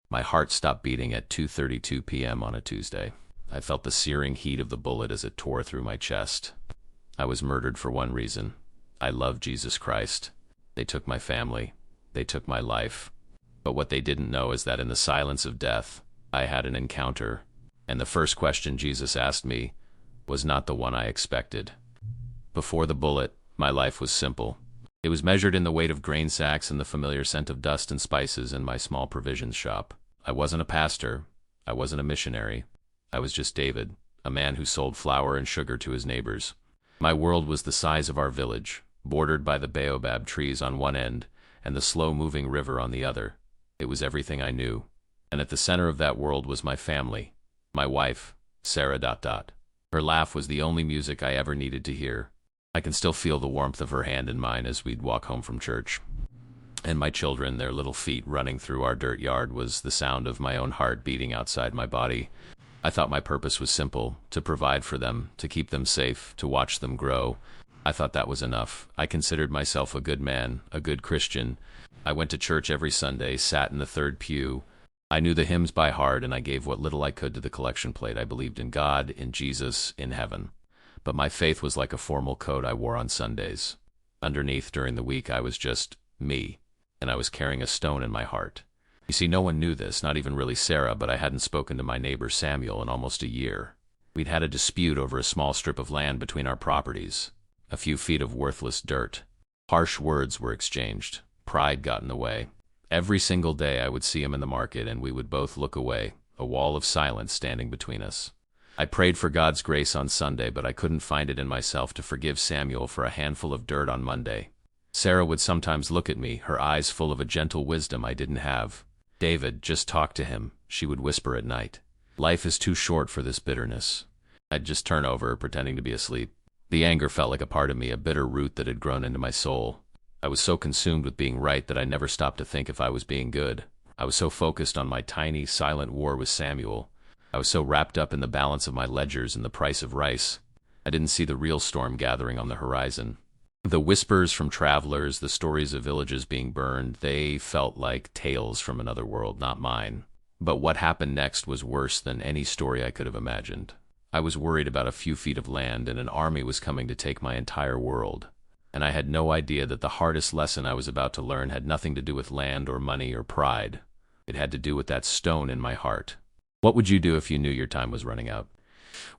My heart stopped beating at 2:32 p.m. on a Tuesday. I felt the searing heat of the bullet as it tore through my chest. I was murdered for one reason. I love Jesus Christ. They took my family. They took my life. But what they didn't know is that in the silence of death, I had an encounter. And the first question Jesus asked me was not the one I expected. Before the bullet, my life was simple. It was measured in the weight of grain sacks and the familiar scent of dust and spices in my small provisions shop. I wasn't a pastor. I wasn't a missionary. I was just David, a man who sold flour and sugar to his neighbors. My world was the size of our village, bordered by the baobab trees on one end and the slow-moving river on the other. It was everything I knew. And at the center of that world was my family, my wife, Sarah. Her laugh was the only music I ever needed to hear. I can still feel the warmth of her hand in mine as we'd walk home from church. And my children, their little feet running through our dirt yard, was the sound of my own heart beating outside my body. I thought my purpose was simple, to provide for them, to keep them safe, to watch them grow. I thought that was enough. I considered myself a good man, a good Christian. I went to church every Sunday, sat in the third pew. I knew the hymns by heart, and I gave what little I could to the collection plate. I believed in God, in Jesus, in heaven. But my faith was like a formal coat I wore on Sundays. Underneath, during the week, I was just me, and I was carrying a stone in my heart. You see, no one knew this, not even really Sarah, but I hadn't spoken to my neighbor Samuel in almost a year. We'd had a dispute over a small strip of land between our properties, a few feet of worthless dirt. Harsh words were exchanged. Pride got in the way. Every single day I would see him in the market, and we would both look away, a wall of silence standing between us. I prayed for God's grace on Sunday, but I couldn't find it in myself to forgive Samuel for a handful of dirt on Monday. Sarah would sometimes look at me, her eyes full of a gentle wisdom I didn't have. "David, just talk to him," she would whisper at night. "Life is too short for this bitterness." I'd just turn over, pretending to be asleep. The anger felt like a part of me, a bitter root that had grown into my soul. I was so consumed with being right that I never stopped to think if I was being good. I was so focused on my tiny, silent war with Samuel. I was so wrapped up in the balance of my ledgers and the price of rice. I didn't see the real storm gathering on the horizon. The whispers from travelers, the stories of villages being burned, they felt like tales from another world, not mine. But what happened next was worse than any story I could have imagined. I was worried about a few feet of land, and an army was coming to take my entire world. And I had no idea that the hardest lesson I was about to learn had nothing to do with land or money or pride. It had to do with that stone in my heart. What would you do if you knew your time was running out?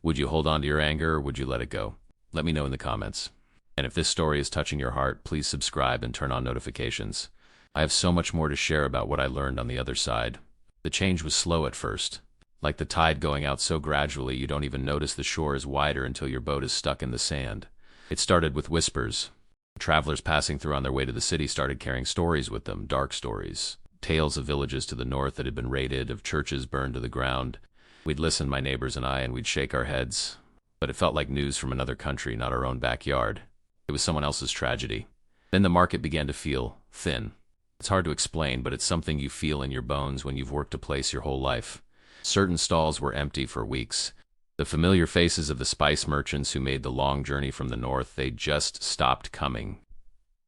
Would you hold on to your anger, or would you let it go? Let me know in the comments. And if this story is touching your heart, please subscribe and turn on notifications. I have so much more to share about what I learned on the other side. The change was slow at first, like the tide going out so gradually you don't even notice the shore is wider until your boat is stuck in the sand. It started with whispers. Travelers passing through on their way to the city started carrying stories with them, dark stories. Tales of villages to the north that had been raided, of churches burned to the ground. We'd listen, my neighbors and I, and we'd shake our heads. But it felt like news from another country, not our own backyard. It was someone else's tragedy. Then the market began to feel thin. It's hard to explain, but it's something you feel in your bones when you've worked a place your whole life. Certain stalls were empty for weeks. The familiar faces of the spice merchants who made the long journey from the north, they just stopped coming.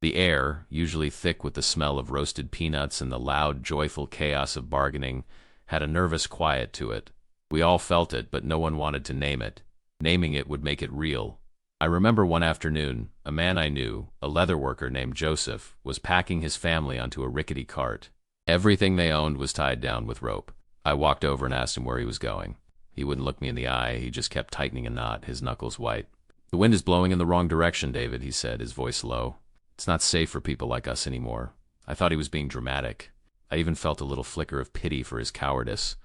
The air, usually thick with the smell of roasted peanuts and the loud, joyful chaos of bargaining, had a nervous quiet to it. We all felt it, but no one wanted to name it. Naming it would make it real. I remember one afternoon, a man I knew, a leather worker named Joseph, was packing his family onto a rickety cart. Everything they owned was tied down with rope. I walked over and asked him where he was going. He wouldn't look me in the eye. He just kept tightening a knot, his knuckles white. "The wind is blowing in the wrong direction, David," he said, his voice low. "It's not safe for people like us anymore." I thought he was being dramatic. I even felt a little flicker of pity for his cowardice.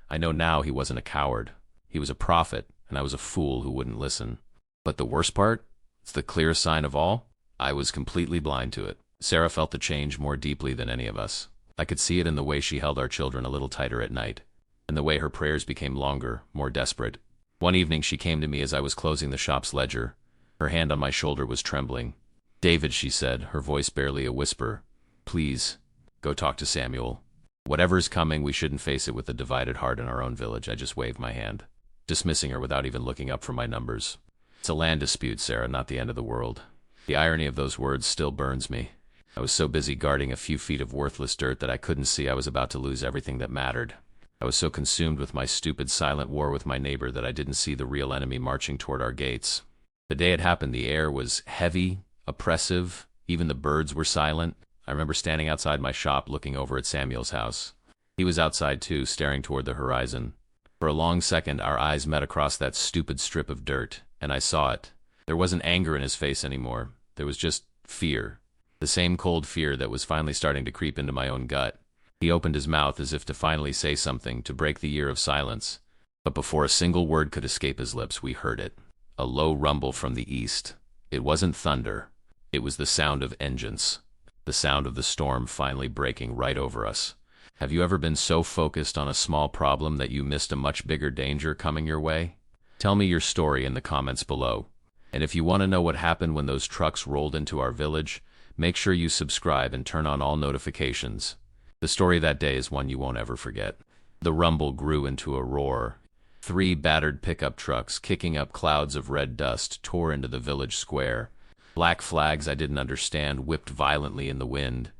I know now he wasn't a coward. He was a prophet, and I was a fool who wouldn't listen. But the worst part? It's the clearest sign of all. I was completely blind to it. Sarah felt the change more deeply than any of us. I could see it in the way she held our children a little tighter at night, and the way her prayers became longer, more desperate. One evening she came to me as I was closing the shop's ledger. Her hand on my shoulder was trembling. "David," she said, her voice barely a whisper, "please, go talk to Samuel. Whatever's coming, we shouldn't face it with a divided heart in our own village." I just waved my hand, dismissing her without even looking up from my numbers. "It's a land dispute, Sarah, not the end of the world." The irony of those words still burns me. I was so busy guarding a few feet of worthless dirt that I couldn't see I was about to lose everything that mattered. I was so consumed with my stupid silent war with my neighbor that I didn't see the real enemy marching toward our gates. The day it happened, the air was heavy, oppressive, even the birds were silent. I remember standing outside my shop looking over at Samuel's house. He was outside too, staring toward the horizon. For a long second, our eyes met across that stupid strip of dirt, and I saw it. There wasn't anger in his face anymore. There was just fear. The same cold fear that was finally starting to creep into my own gut. He opened his mouth as if to finally say something, to break the year of silence. But before a single word could escape his lips, we heard it. A low rumble from the east. It wasn't thunder. It was the sound of engines. The sound of the storm finally breaking right over us. Have you ever been so focused on a small problem that you missed a much bigger danger coming your way? Tell me your story in the comments below. And if you want to know what happened when those trucks rolled into our village, make sure you subscribe and turn on all notifications. The story that day is one you won't ever forget. The rumble grew into a roar. 3 battered pickup trucks, kicking up clouds of red dust, tore into the village square. Black flags I didn't understand whipped violently in the wind.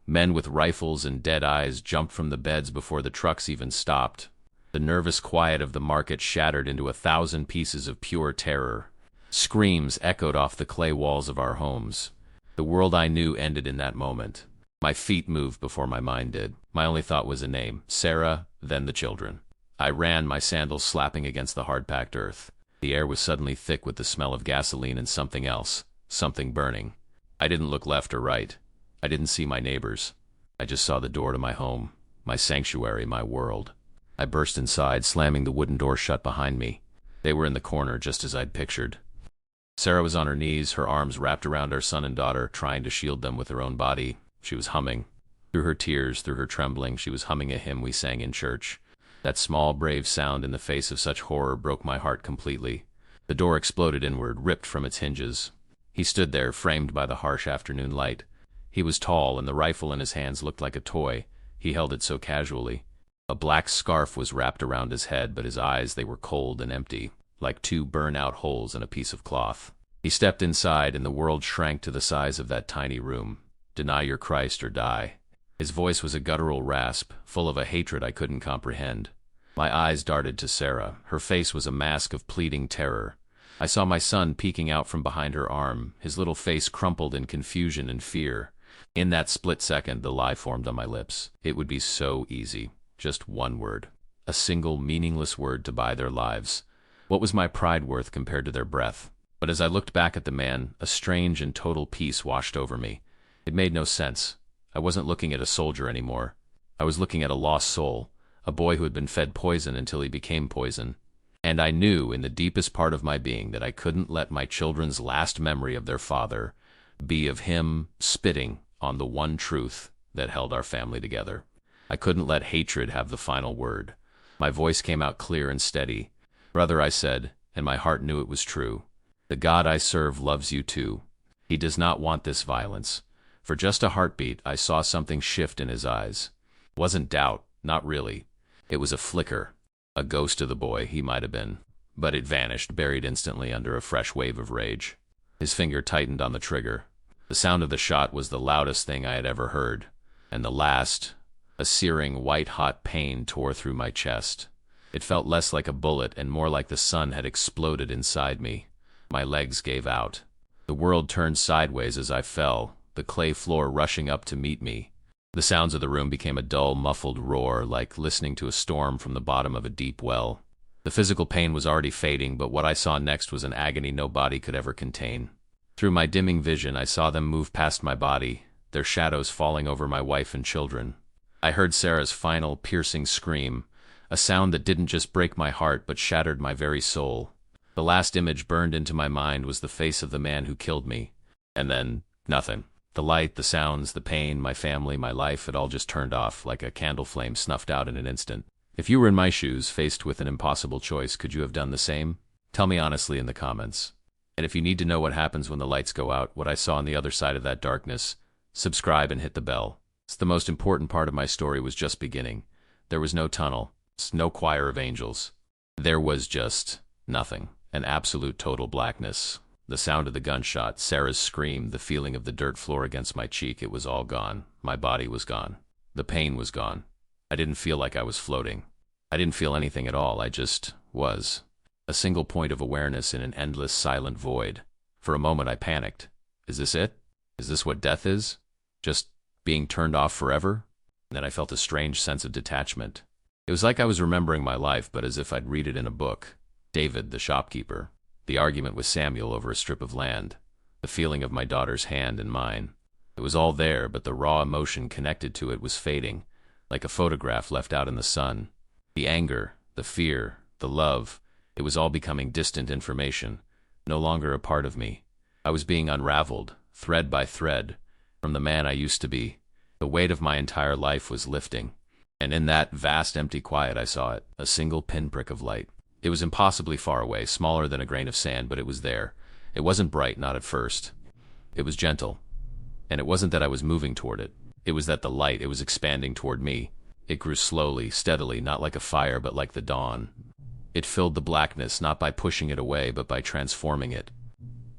Men with rifles and dead eyes jumped from the beds before the trucks even stopped. The nervous quiet of the market shattered into 1,000 pieces of pure terror. Screams echoed off the clay walls of our homes. The world I knew ended in that moment. My feet moved before my mind did. My only thought was a name, Sarah, then the children. I ran, my sandals slapping against the hard-packed earth. The air was suddenly thick with the smell of gasoline and something else, something burning. I didn't look left or right. I didn't see my neighbors. I just saw the door to my home, my sanctuary, my world. I burst inside, slamming the wooden door shut behind me. They were in the corner, just as I'd pictured. Sarah was on her knees, her arms wrapped around our son and daughter, trying to shield them with her own body. She was humming. Through her tears, through her trembling, she was humming a hymn we sang in church. That small, brave sound in the face of such horror broke my heart completely. The door exploded inward, ripped from its hinges. He stood there, framed by the harsh afternoon light. He was tall, and the rifle in his hands looked like a toy. He held it so casually. A black scarf was wrapped around his head, but his eyes, they were cold and empty, like 2 burn-out holes in a piece of cloth. He stepped inside, and the world shrank to the size of that tiny room. Deny your Christ or die. His voice was a guttural rasp, full of a hatred I couldn't comprehend. My eyes darted to Sarah. Her face was a mask of pleading terror. I saw my son peeking out from behind her arm, his little face crumpled in confusion and fear. In that split second, the lie formed on my lips. It would be so easy. Just one word. A single, meaningless word to buy their lives. What was my pride worth compared to their breath? But as I looked back at the man, a strange and total peace washed over me. It made no sense. I wasn't looking at a soldier anymore. I was looking at a lost soul, a boy who had been fed poison until he became poison. And I knew in the deepest part of my being that I couldn't let my children's last memory of their father be of him spitting on the one truth that held our family together. I couldn't let hatred have the final word. My voice came out clear and steady. Brother, I said, and my heart knew it was true. The God I serve loves you too. He does not want this violence. For just a heartbeat, I saw something shift in his eyes. It wasn't doubt, not really. It was a flicker. A ghost of the boy he might have been. But it vanished, buried instantly under a fresh wave of rage. His finger tightened on the trigger. The sound of the shot was the loudest thing I had ever heard. And the last, a searing, white-hot pain tore through my chest. It felt less like a bullet and more like the sun had exploded inside me. My legs gave out. The world turned sideways as I fell, the clay floor rushing up to meet me. The sounds of the room became a dull, muffled roar, like listening to a storm from the bottom of a deep well. The physical pain was already fading, but what I saw next was an agony no body could ever contain. Through my dimming vision, I saw them move past my body, their shadows falling over my wife and children. I heard Sarah's final, piercing scream, a sound that didn't just break my heart but shattered my very soul. The last image burned into my mind was the face of the man who killed me. And then, nothing. The light, the sounds, the pain, my family, my life, it all just turned off, like a candle flame snuffed out in an instant. If you were in my shoes, faced with an impossible choice, could you have done the same? Tell me honestly in the comments. And if you need to know what happens when the lights go out, what I saw on the other side of that darkness, subscribe and hit the bell. It's the most important part of my story was just beginning. There was no tunnel, no choir of angels. There was just nothing, an absolute total blackness. The sound of the gunshot, Sarah's scream, the feeling of the dirt floor against my cheek, it was all gone. My body was gone. The pain was gone. I didn't feel like I was floating. I didn't feel anything at all. I just was. A single point of awareness in an endless, silent void. For a moment I panicked. Is this it? Is this what death is? Just being turned off forever? And then I felt a strange sense of detachment. It was like I was remembering my life, but as if I'd read it in a book. David, the shopkeeper. The argument with Samuel over a strip of land. The feeling of my daughter's hand in mine. It was all there, but the raw emotion connected to it was fading, like a photograph left out in the sun. The anger, the fear, the love, it was all becoming distant information, no longer a part of me. I was being unraveled, thread by thread, from the man I used to be. The weight of my entire life was lifting. And in that vast empty quiet I saw it, a single pinprick of light. It was impossibly far away, smaller than a grain of sand, but it was there. It wasn't bright, not at first. It was gentle. And it wasn't that I was moving toward it. It was that the light, it was expanding toward me. It grew slowly, steadily, not like a fire, but like the dawn. It filled the blackness, not by pushing it away, but by transforming it.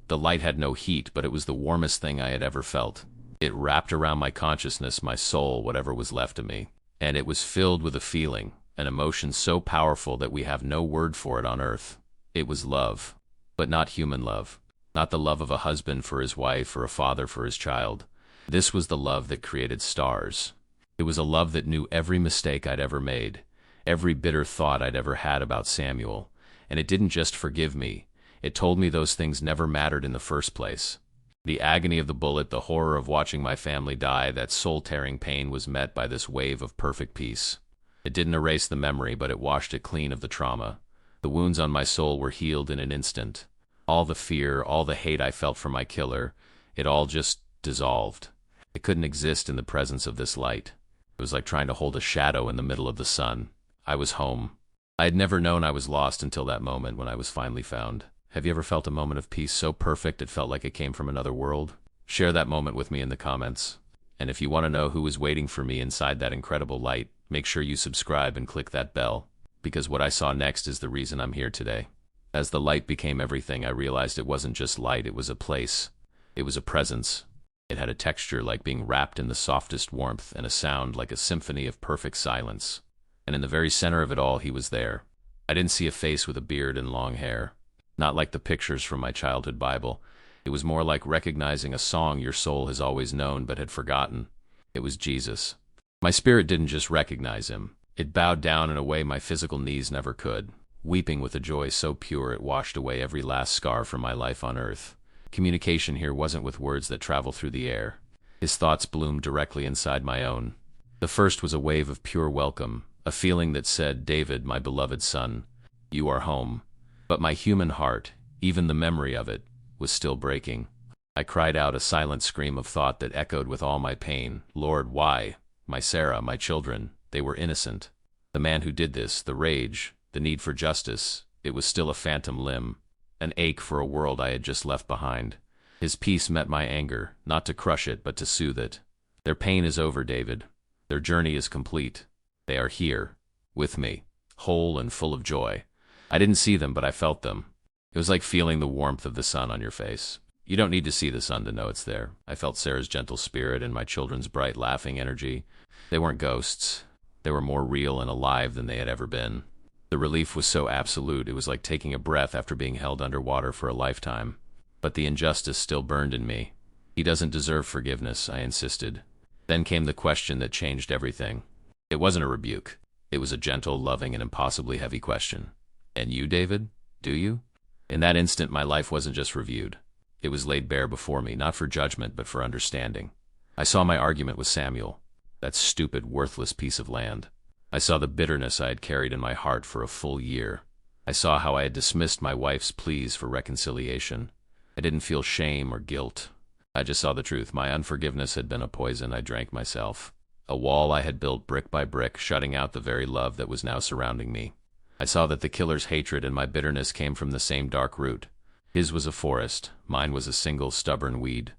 The light had no heat, but it was the warmest thing I had ever felt. It wrapped around my consciousness, my soul, whatever was left of me. And it was filled with a feeling, an emotion so powerful that we have no word for it on earth. It was love, but not human love. Not the love of a husband for his wife or a father for his child. This was the love that created stars. It was a love that knew every mistake I'd ever made, every bitter thought I'd ever had about Samuel, and it didn't just forgive me. It told me those things never mattered in the first place. The agony of the bullet, the horror of watching my family die, that soul-tearing pain was met by this wave of perfect peace. It didn't erase the memory, but it washed it clean of the trauma. The wounds on my soul were healed in an instant. All the fear, all the hate I felt for my killer, it all just dissolved. It couldn't exist in the presence of this light. It was like trying to hold a shadow in the middle of the sun. I was home. I had never known I was lost until that moment when I was finally found. Have you ever felt a moment of peace so perfect it felt like it came from another world? Share that moment with me in the comments. And if you want to know who is waiting for me inside that incredible light, make sure you subscribe and click that bell, because what I saw next is the reason I'm here today. As the light became everything, I realized it wasn't just light, it was a place. It was a presence. It had a texture like being wrapped in the softest warmth and a sound like a symphony of perfect silence. And in the very center of it all, he was there. I didn't see a face with a beard and long hair. Not like the pictures from my childhood Bible. It was more like recognizing a song your soul has always known but had forgotten. It was Jesus. My spirit didn't just recognize him. It bowed down in a way my physical knees never could, weeping with a joy so pure it washed away every last scar from my life on earth. Communication here wasn't with words that travel through the air. His thoughts bloomed directly inside my own. The first was a wave of pure welcome, a feeling that said, "David, my beloved son, you are home." But my human heart, even the memory of it, was still breaking. I cried out a silent scream of thought that echoed with all my pain. Lord, why? My Sarah, my children, they were innocent. The man who did this, the rage, the need for justice, it was still a phantom limb, an ache for a world I had just left behind. His peace met my anger, not to crush it, but to soothe it. Their pain is over, David. Their journey is complete. They are here, with me, whole and full of joy. I didn't see them, but I felt them. It was like feeling the warmth of the sun on your face. You don't need to see the sun to know it's there. I felt Sarah's gentle spirit and my children's bright, laughing energy. They weren't ghosts. They were more real and alive than they had ever been. The relief was so absolute, it was like taking a breath after being held underwater for a lifetime. But the injustice still burned in me. He doesn't deserve forgiveness, I insisted. Then came the question that changed everything. It wasn't a rebuke. It was a gentle, loving, and impossibly heavy question. And you, David? Do you? In that instant, my life wasn't just reviewed. It was laid bare before me, not for judgment, but for understanding. I saw my argument with Samuel, that stupid, worthless piece of land. I saw the bitterness I had carried in my heart for a full year. I saw how I had dismissed my wife's pleas for reconciliation. I didn't feel shame or guilt. I just saw the truth. My unforgiveness had been a poison I drank myself. A wall I had built brick by brick, shutting out the very love that was now surrounding me. I saw that the killer's hatred and my bitterness came from the same dark root. His was a forest, mine was a single stubborn weed.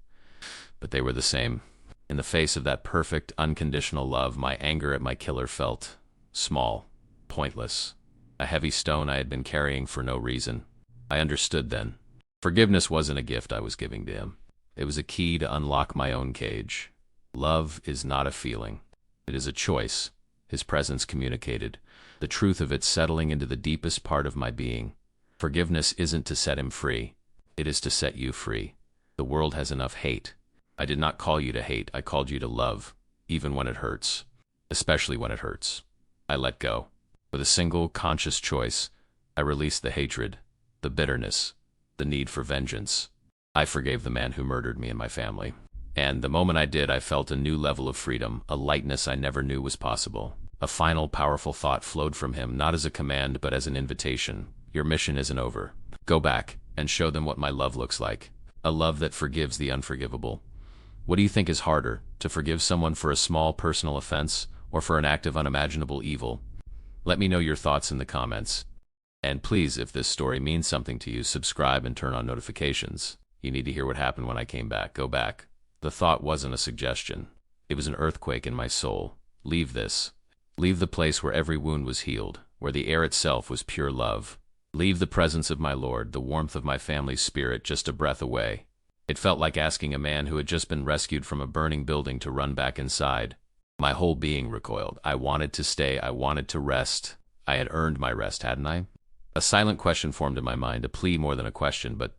But they were the same. In the face of that perfect, unconditional love, my anger at my killer felt small, pointless. A heavy stone I had been carrying for no reason. I understood then. Forgiveness wasn't a gift I was giving to him. It was a key to unlock my own cage. Love is not a feeling. It is a choice. His presence communicated, the truth of it settling into the deepest part of my being. Forgiveness isn't to set him free. It is to set you free. The world has enough hate. I did not call you to hate. I called you to love, even when it hurts. Especially when it hurts. I let go. With a single, conscious choice, I released the hatred, the bitterness, the need for vengeance. I forgave the man who murdered me and my family. And the moment I did, I felt a new level of freedom, a lightness I never knew was possible. A final, powerful thought flowed from him, not as a command, but as an invitation. Your mission isn't over. Go back and show them what my love looks like. A love that forgives the unforgivable. What do you think is harder, to forgive someone for a small personal offense, or for an act of unimaginable evil? Let me know your thoughts in the comments. And please, if this story means something to you, subscribe and turn on notifications. You need to hear what happened when I came back. Go back. The thought wasn't a suggestion. It was an earthquake in my soul. Leave this. Leave the place where every wound was healed, where the air itself was pure love. Leave the presence of my Lord, the warmth of my family's spirit, just a breath away. It felt like asking a man who had just been rescued from a burning building to run back inside. My whole being recoiled. I wanted to stay. I wanted to rest. I had earned my rest, hadn't I? A silent question formed in my mind, a plea more than a question, but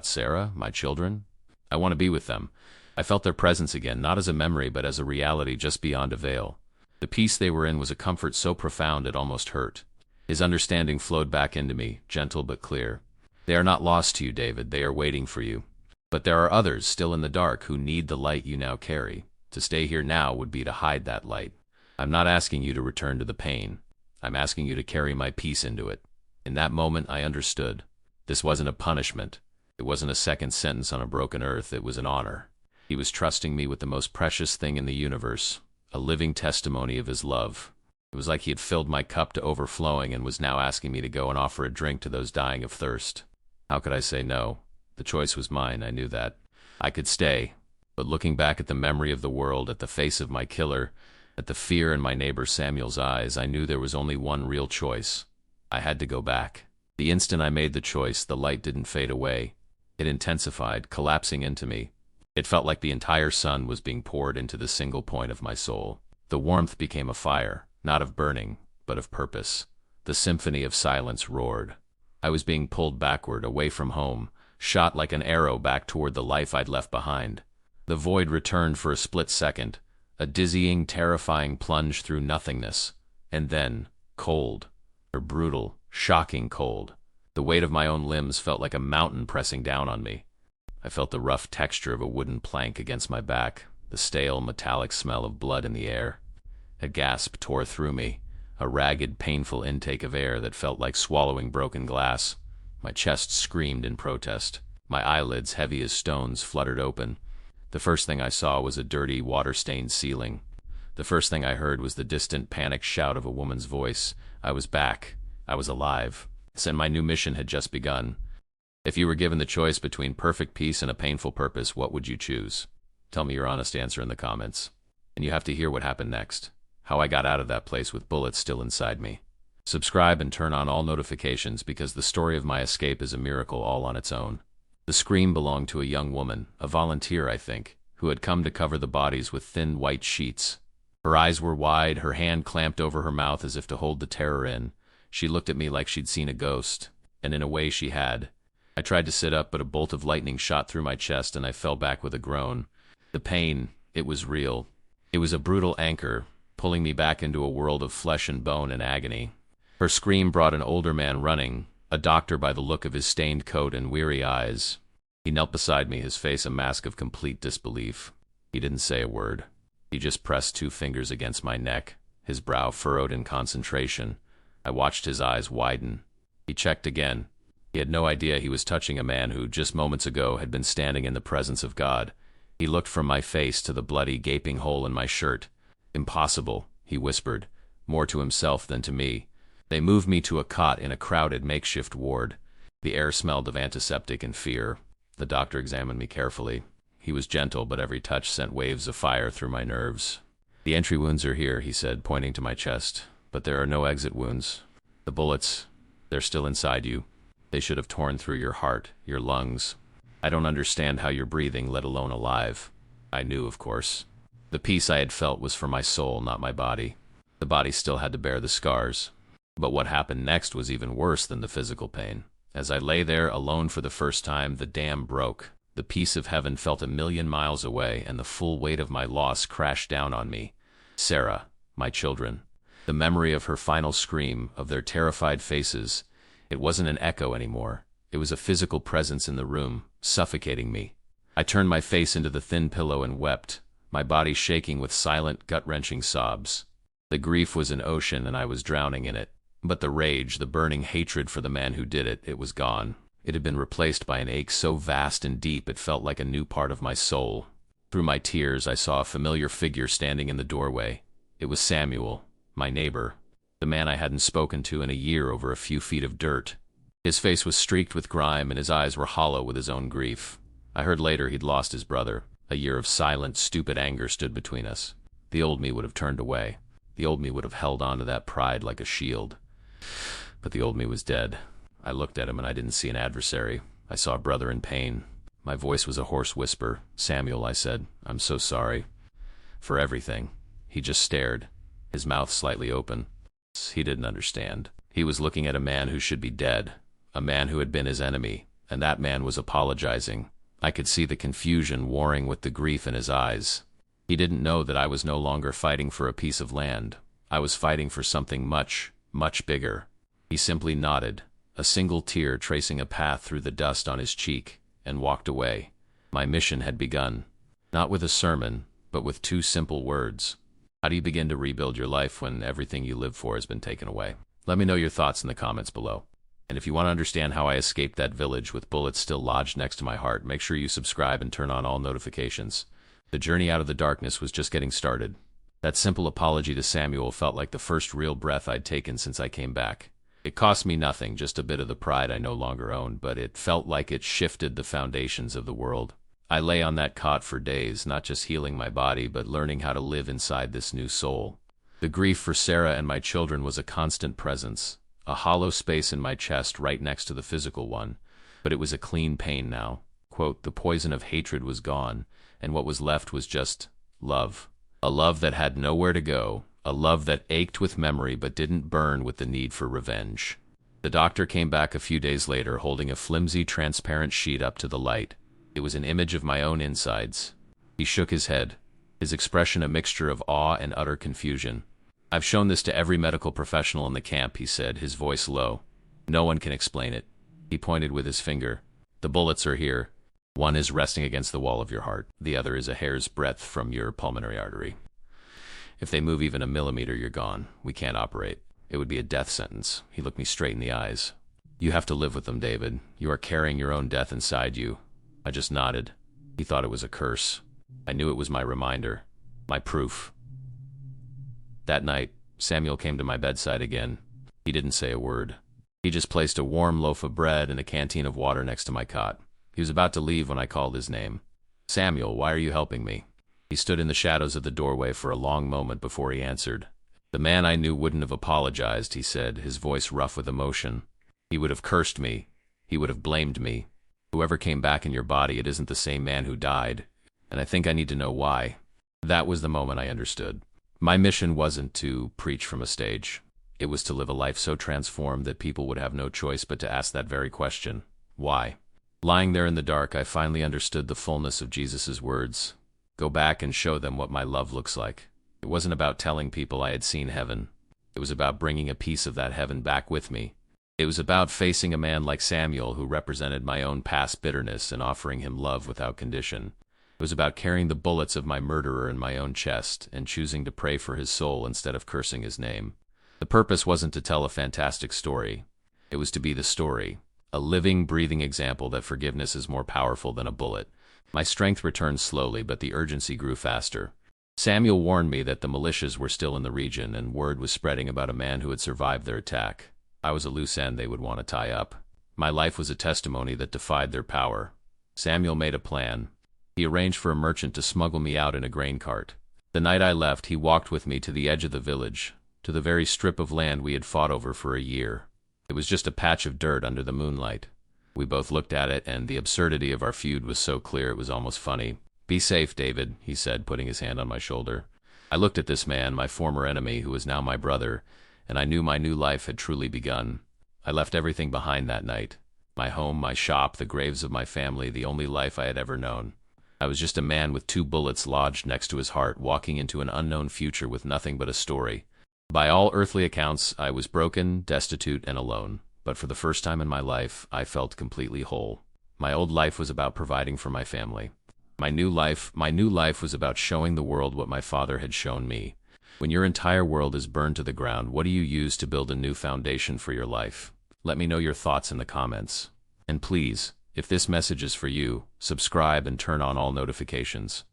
Sarah, my children? I want to be with them. I felt their presence again, not as a memory, but as a reality just beyond a veil. The peace they were in was a comfort so profound it almost hurt. His understanding flowed back into me, gentle but clear. They are not lost to you, David. They are waiting for you. But there are others still in the dark who need the light you now carry. To stay here now would be to hide that light. I'm not asking you to return to the pain. I'm asking you to carry my peace into it. In that moment, I understood. This wasn't a punishment. It wasn't a second sentence on a broken earth. It was an honor. He was trusting me with the most precious thing in the universe, a living testimony of his love. It was like he had filled my cup to overflowing and was now asking me to go and offer a drink to those dying of thirst. How could I say no? The choice was mine, I knew that. I could stay, but looking back at the memory of the world, at the face of my killer, at the fear in my neighbor Samuel's eyes, I knew there was only one real choice. I had to go back. The instant I made the choice, the light didn't fade away. It intensified, collapsing into me. It felt like the entire sun was being poured into the single point of my soul. The warmth became a fire, not of burning, but of purpose. The symphony of silence roared. I was being pulled backward, away from home, shot like an arrow back toward the life I'd left behind. The void returned for a split second, a dizzying, terrifying plunge through nothingness. And then, cold, or brutal, shocking cold. The weight of my own limbs felt like a mountain pressing down on me. I felt the rough texture of a wooden plank against my back, the stale, metallic smell of blood in the air. A gasp tore through me, a ragged, painful intake of air that felt like swallowing broken glass. My chest screamed in protest. My eyelids, heavy as stones, fluttered open. The first thing I saw was a dirty, water-stained ceiling. The first thing I heard was the distant, panicked shout of a woman's voice. I was back. I was alive. And my new mission had just begun. If you were given the choice between perfect peace and a painful purpose, what would you choose? Tell me your honest answer in the comments. And you have to hear what happened next. How I got out of that place with bullets still inside me. Subscribe and turn on all notifications because the story of my escape is a miracle all on its own. The scream belonged to a young woman, a volunteer I think, who had come to cover the bodies with thin white sheets. Her eyes were wide, her hand clamped over her mouth as if to hold the terror in. She looked at me like she'd seen a ghost, and in a way she had. I tried to sit up, but a bolt of lightning shot through my chest and I fell back with a groan. The pain, it was real. It was a brutal anchor, pulling me back into a world of flesh and bone and agony. Her scream brought an older man running, a doctor by the look of his stained coat and weary eyes. He knelt beside me, his face a mask of complete disbelief. He didn't say a word. He just pressed 2 fingers against my neck, his brow furrowed in concentration. I watched his eyes widen. He checked again. He had no idea he was touching a man who, just moments ago, had been standing in the presence of God. He looked from my face to the bloody, gaping hole in my shirt. "Impossible," he whispered, more to himself than to me. They moved me to a cot in a crowded makeshift ward. The air smelled of antiseptic and fear. The doctor examined me carefully. He was gentle, but every touch sent waves of fire through my nerves. "The entry wounds are here," he said, pointing to my chest. "But there are no exit wounds. The bullets, they're still inside you. They should have torn through your heart, your lungs. I don't understand how you're breathing, let alone alive. I knew, of course. The peace I had felt was for my soul, not my body. The body still had to bear the scars. But what happened next was even worse than the physical pain. As I lay there, alone for the first time, the dam broke. The peace of heaven felt 1,000,000 miles away, and the full weight of my loss crashed down on me. Sarah, my children. The memory of her final scream, of their terrified faces. It wasn't an echo anymore. It was a physical presence in the room, suffocating me. I turned my face into the thin pillow and wept, my body shaking with silent, gut-wrenching sobs. The grief was an ocean, and I was drowning in it. But the rage, the burning hatred for the man who did it, it was gone. It had been replaced by an ache so vast and deep it felt like a new part of my soul. Through my tears, I saw a familiar figure standing in the doorway. It was Samuel, my neighbor, the man I hadn't spoken to in a year over a few feet of dirt. His face was streaked with grime, and his eyes were hollow with his own grief. I heard later he'd lost his brother. A year of silent, stupid anger stood between us. The old me would have turned away. The old me would have held on to that pride like a shield. But the old me was dead. I looked at him and I didn't see an adversary. I saw a brother in pain. My voice was a hoarse whisper. "Samuel," I said, "I'm so sorry. For everything." He just stared, his mouth slightly open. He didn't understand. He was looking at a man who should be dead, a man who had been his enemy, and that man was apologizing. I could see the confusion warring with the grief in his eyes. He didn't know that I was no longer fighting for a piece of land. I was fighting for something much, much bigger. He simply nodded, a single tear tracing a path through the dust on his cheek, and walked away. My mission had begun, not with a sermon, but with 2 simple words. How do you begin to rebuild your life when everything you live for has been taken away? Let me know your thoughts in the comments below. And if you want to understand how I escaped that village with bullets still lodged next to my heart, make sure you subscribe and turn on all notifications. The journey out of the darkness was just getting started. That simple apology to Samuel felt like the first real breath I'd taken since I came back. It cost me nothing, just a bit of the pride I no longer owned, but it felt like it shifted the foundations of the world. I lay on that cot for days, not just healing my body, but learning how to live inside this new soul. The grief for Sarah and my children was a constant presence, a hollow space in my chest right next to the physical one, but it was a clean pain now. Quote, the poison of hatred was gone, and what was left was just love. A love that had nowhere to go, a love that ached with memory but didn't burn with the need for revenge. The doctor came back a few days later holding a flimsy, transparent sheet up to the light. It was an image of my own insides. He shook his head, his expression a mixture of awe and utter confusion. "I've shown this to every medical professional in the camp," he said, his voice low. "No one can explain it." He pointed with his finger. "The bullets are here. One is resting against the wall of your heart. The other is a hair's breadth from your pulmonary artery. If they move even a millimeter, you're gone. We can't operate. It would be a death sentence." He looked me straight in the eyes. "You have to live with them, David. You are carrying your own death inside you." I just nodded. He thought it was a curse. I knew it was my reminder, my proof. That night, Samuel came to my bedside again. He didn't say a word. He just placed a warm loaf of bread and a canteen of water next to my cot. He was about to leave when I called his name. "Samuel, why are you helping me?" He stood in the shadows of the doorway for a long moment before he answered. "The man I knew wouldn't have apologized," he said, his voice rough with emotion. "He would have cursed me. He would have blamed me. Whoever came back in your body, it isn't the same man who died, and I think I need to know why." That was the moment I understood. My mission wasn't to preach from a stage. It was to live a life so transformed that people would have no choice but to ask that very question. Why? Lying there in the dark, I finally understood the fullness of Jesus' words. Go back and show them what my love looks like. It wasn't about telling people I had seen heaven. It was about bringing a piece of that heaven back with me. It was about facing a man like Samuel who represented my own past bitterness and offering him love without condition. It was about carrying the bullets of my murderer in my own chest and choosing to pray for his soul instead of cursing his name. The purpose wasn't to tell a fantastic story. It was to be the story, a living, breathing example that forgiveness is more powerful than a bullet. My strength returned slowly, but the urgency grew faster. Samuel warned me that the militias were still in the region, and word was spreading about a man who had survived their attack. I was a loose end they would want to tie up. My life was a testimony that defied their power. Samuel made a plan. He arranged for a merchant to smuggle me out in a grain cart. The night I left, he walked with me to the edge of the village, to the very strip of land we had fought over for a year. It was just a patch of dirt under the moonlight. We both looked at it, and the absurdity of our feud was so clear it was almost funny. "Be safe, David," he said, putting his hand on my shoulder. I looked at this man, my former enemy, who was now my brother, and I knew my new life had truly begun. I left everything behind that night. My home, my shop, the graves of my family, the only life I had ever known. I was just a man with 2 bullets lodged next to his heart, walking into an unknown future with nothing but a story. By all earthly accounts, I was broken, destitute, and alone. But for the first time in my life, I felt completely whole. My old life was about providing for my family. My new life was about showing the world what my father had shown me. When your entire world is burned to the ground, what do you use to build a new foundation for your life? Let me know your thoughts in the comments. And please, if this message is for you, subscribe and turn on all notifications.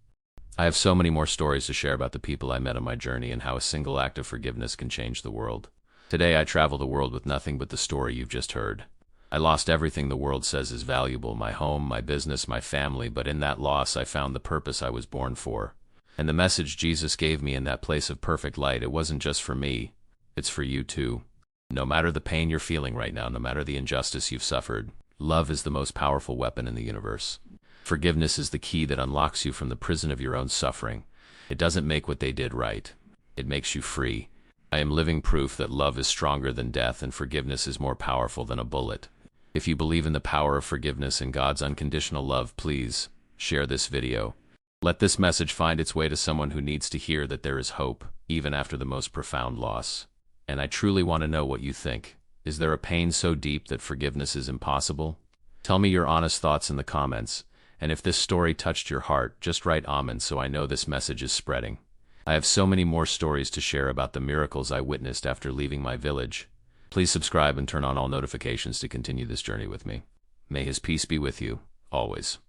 I have so many more stories to share about the people I met on my journey and how a single act of forgiveness can change the world. Today I travel the world with nothing but the story you've just heard. I lost everything the world says is valuable, my home, my business, my family, but in that loss I found the purpose I was born for. And the message Jesus gave me in that place of perfect light, it wasn't just for me, it's for you too. No matter the pain you're feeling right now, no matter the injustice you've suffered, love is the most powerful weapon in the universe. Forgiveness is the key that unlocks you from the prison of your own suffering. It doesn't make what they did right. It makes you free. I am living proof that love is stronger than death and forgiveness is more powerful than a bullet. If you believe in the power of forgiveness and God's unconditional love, please share this video. Let this message find its way to someone who needs to hear that there is hope, even after the most profound loss. And I truly want to know what you think. Is there a pain so deep that forgiveness is impossible? Tell me your honest thoughts in the comments. And if this story touched your heart, just write Amen so I know this message is spreading. I have so many more stories to share about the miracles I witnessed after leaving my village. Please subscribe and turn on all notifications to continue this journey with me. May His peace be with you, always.